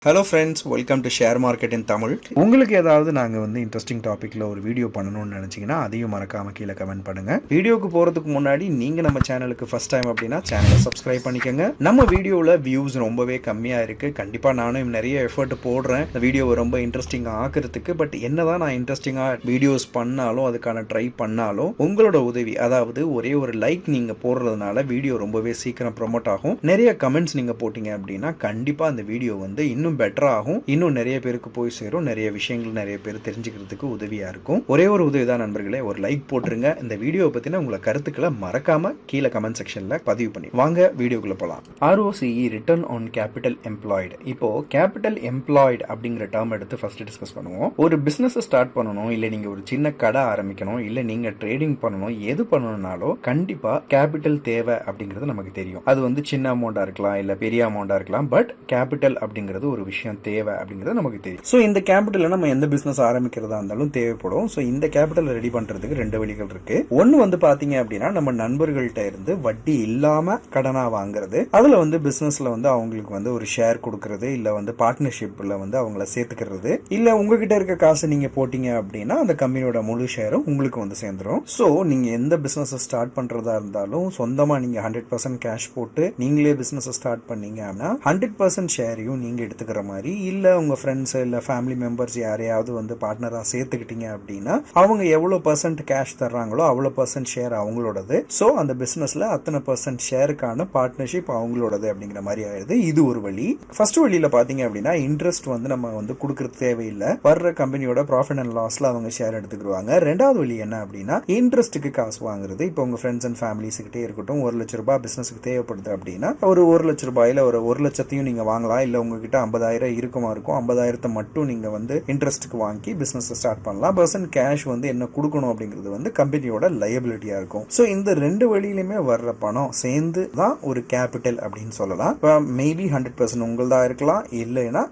Hello friends, welcome to share market இன் தமிழ். உங்களுக்கு ஏதாவது நாங்கள் இன்ட்ரெஸ்டிங் டாப்பிக்கில் ஒரு வீடியோ பண்ணணும்னு நினச்சிங்கன்னா அதையும் மறக்காமல் கீழே கமெண்ட் பண்ணுங்கள். வீடியோக்கு போகிறதுக்கு முன்னாடி நீங்கள் நம்ம சேனலுக்கு ஃபஸ்ட் டைம் அப்படின்னா சேனலை சப்ஸ்கிரைப் பண்ணிக்கோங்க. நம்ம வீடியோவில் வியூஸ் ரொம்பவே கம்மியாக இருக்குது. கண்டிப்பாக நானும் நிறைய எஃபர்ட் போடுறேன் இந்த வீடியோவை ரொம்ப இன்ட்ரெஸ்டிங்காக ஆக்கிறதுக்கு. பட் என்னதான் நான் இன்ட்ரெஸ்டிங்காக வீடியோஸ் பண்ணாலும் அதுக்கான ட்ரை பண்ணாலும் உங்களோட உதவி, அதாவது ஒரே ஒரு லைக் நீங்கள் போடுறதுனால வீடியோ ரொம்பவே சீக்கிரம் ப்ரொமோட் ஆகும். நிறைய கமெண்ட்ஸ் நீங்கள் போட்டிங்க அப்படின்னா கண்டிப்பாக அந்த வீடியோ இன்னும் பெட்டர் ஆகும், இன்னும் நிறைய பேருக்கு போய் சேரும், நிறைய விஷயங்கள் நிறைய பேர் தெரிஞ்சுக்கிறதுக்கு உதவியா இருக்கும். ஒரே ஒரு உதவி தான் நண்பர்களே, ஒரு லைக் போட்டுருங்க. இந்த வீடியோ பத்தின உங்களை கருத்துக்களை மறக்காம கீழே கமெண்ட் செக்ஷன்ல பதிவு பண்ணி வாங்க வீடியோக்குள்ள போலாம். ROCE return on capital employed. இப்போ கேபிட்டல் எம்ப்ளாய்டு அப்படிங்கிற டேர்ம் எடுத்து ஃபர்ஸ்ட் டிஸ்கஸ் பண்ணுவோம். ஒரு பிசினஸ் ஸ்டார்ட் பண்ணணும், இல்ல நீங்க ஒரு சின்ன கடை ஆரம்பிக்கணும், இல்ல நீங்க ட்ரேடிங் பண்ணணும், எது பண்ணணும்னாலும் கண்டிப்பா கேபிட்டல் தேவை அப்படிங்கிறது நமக்கு தெரியும். அது சின்ன அமௌண்டா இருக்கலாம், இல்ல பெரிய அமௌண்டா இருக்கலாம். பட் கேபிட்டல் அப்படிங்கிறது ஒரு விஷயம் தேவை அப்படிங்கிறது நமக்கு தெரியும். ஸோ இந்த கேபிட்டல் நம்ம எந்த பிசினஸ் ஆரம்பிக்கிறதா இருந்தாலும் தேவைப்படும். ஸோ இந்த கேபிட்டல் ரெடி பண்றதுக்கு ரெண்டு வழிகள் இருக்கு. ஒன்னு பாத்தீங்க அப்படின்னா நம்ம நண்பர்கள்ட்ட இருந்து வட்டி இல்லாம கடனா வாங்குறது. அதுல பிசினஸ்ல அவங்களுக்கு ஒரு ஷேர் கொடுக்கறது, இல்ல பார்ட்னர்ஷிப்ல அவங்கள சேர்த்துக்கிறது, இல்ல உங்ககிட்ட இருக்க காசு நீங்க போட்டீங்க அப்படின்னா அந்த கம்பெனியோட முழு ஷேரும் உங்களுக்கு சேர்ந்துரும். ஸோ நீங்க எந்த பிசினஸ் ஸ்டார்ட் பண்றதா இருந்தாலும் சொந்தமா நீங்க 100% கேஷ் போட்டு நீங்களே பிசினஸ் ஸ்டார்ட் பண்ணீங்க அப்படின்னா 100% ஷேரையும் நீங்க எடுத்துக்கிற மாதிரி, இல்ல உங்க ஃப்ரெண்ட்ஸ் இல்ல ஃபேமிலி மெம்பர்ஸ் யாரையாவது பார்ட்னரா சேர்த்துக்கிட்டீங்க அப்படின்னா அவங்க எவ்வளவு % கேஷ் தர்றாங்களோ அவ்வளவு % ஷேர் அவங்களோடது. சோ அந்த பிசினஸ்ல அத்தனை % ஷேருக்கான பார்ட்னர்ஷிப் அவங்களோடது அப்படிங்கிற மாதிரி ஆயிடுது. இது ஒரு வழி. ஃபர்ஸ்ட் வழியில பாத்தீங்க அப்படின்னா இன்ட்ரெஸ்ட் நம்ம கொடுக்கறது தேவையில்லை, வர்ற கம்பெனியோட ப்ராஃபிட் அண்ட் லாஸ்ல அவங்க ஷேர் எடுத்துக்கிடுவாங்க. ரெண்டாவது வழி என்ன அப்படின்னா இன்ட்ரெஸ்ட்டுக்கு காசு வாங்குறது. இப்போ உங்க ஃப்ரெண்ட்ஸ் அண்ட் ஃபேமிலிஸ் கிட்டே இருக்கட்டும், 1 லட்ச ரூபாய் பிசினஸ்க்கு தேவைப்படுது அப்படின்னா ஒரு 1 லட்ச ரூபாயில ஒரு 1 லட்சத்தையும் நீங்க வாங்கலாம், இல்ல உங்ககிட்ட 50,000 இருக்குமா இருக்கும், 50,000 மட்டும் நீங்க இன்ட்ரெஸ்ட்க்கு வாங்கி பிசினஸ் ஸ்டார்ட் பண்ணலாம். பர்சன்ட் கேஷ் என்ன கொடுக்கணும் அப்படிங்கிறது கம்பெனியோட லைபிலிட்டியா இருக்கும். சோ இந்த ரெண்டு வழியிலுமே வர்ற பணம் சேர்ந்து தான் ஒரு கேபிட்டல் அப்படின்னு சொல்லலாம். மேபி 100% உங்களதா இருக்கலாம், இல்லைன்னா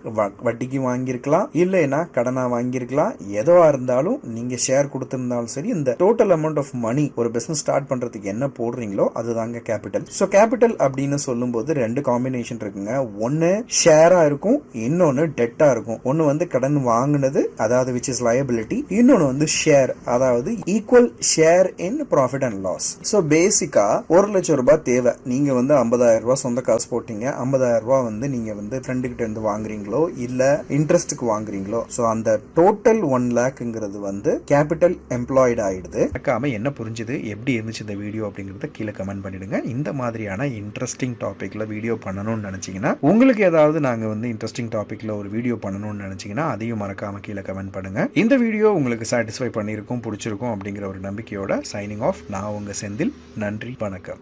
வட்டிக்கு வாங்கியிருக்கலாம், இல்லைன்னா கடனா வாங்கியிருக்கலாம். எதுவா இருந்தாலும் நீங்க ஷேர் கொடுத்திருந்தாலும் சரி, இந்த டோட்டல் அமௌண்ட் ஆஃப் மணி ஒரு பிசினஸ் ஸ்டார்ட் பண்றதுக்கு என்ன போடுறீங்களோ அதுதாங்க கேபிட்டல். சோ கேபிட்டல் அப்படின்னு சொல்லும் போது ரெண்டு காம்பினேஷன் இருக்குங்க. ஒன்னு ஷேரா இருக்கும், இன்னொன்னு டெட்டா இருக்கும். ஒன்னு கடன் வாங்குனது, அதாவது which is liability, இன்னொன்னு ஷேர், அதாவது equal share in profit and loss. So basically 1 லட்சம் ரூபாய் தேவை, நீங்க 50,000 ரூபாய் சொந்த காசு போட்டீங்க, 50,000 ரூபாய் நீங்க ஃப்ரெண்டு கிட்ட இருந்து வாங்குறீங்களோ இல்ல இன்ட்ரெஸ்ட்க்கு வாங்குறீங்களோ, சோ அந்த டோட்டல் 1 லாக்ங்கிறது கேபிட்டல் எம்ப்ளாய்டு ஆயிடுது. மறக்காம என்ன புரிஞ்சுது, எப்படி இருந்துச்சு இந்த வீடியோ அப்படிங்கறத கீழே கமெண்ட் பண்ணிடுங்க. இந்த மாதிரியான இன்ட்ரெஸ்டிங் டாபிக்ல வீடியோ பண்ணணும்னு நினைச்சீங்கன்னா, உங்களுக்கு ஏதாவது நாங்க இன்ட்ரெஸ்டிங் டாபிக்ல ஒரு வீடியோ பண்ணணும்னு நினைச்சீங்கன்னா அதையும் மறக்காம கீழே கமெண்ட் பண்ணுங்க. இந்த வீடியோ உங்களுக்கு சாட்டிஸ்ஃபை பண்ணிருக்கும், பிடிச்சிருக்கும் அப்படிங்கிற ஒரு நம்பிக்கையோட சைனிங் ஆஃப். நான் உங்க செந்தில். நன்றி, வணக்கம்.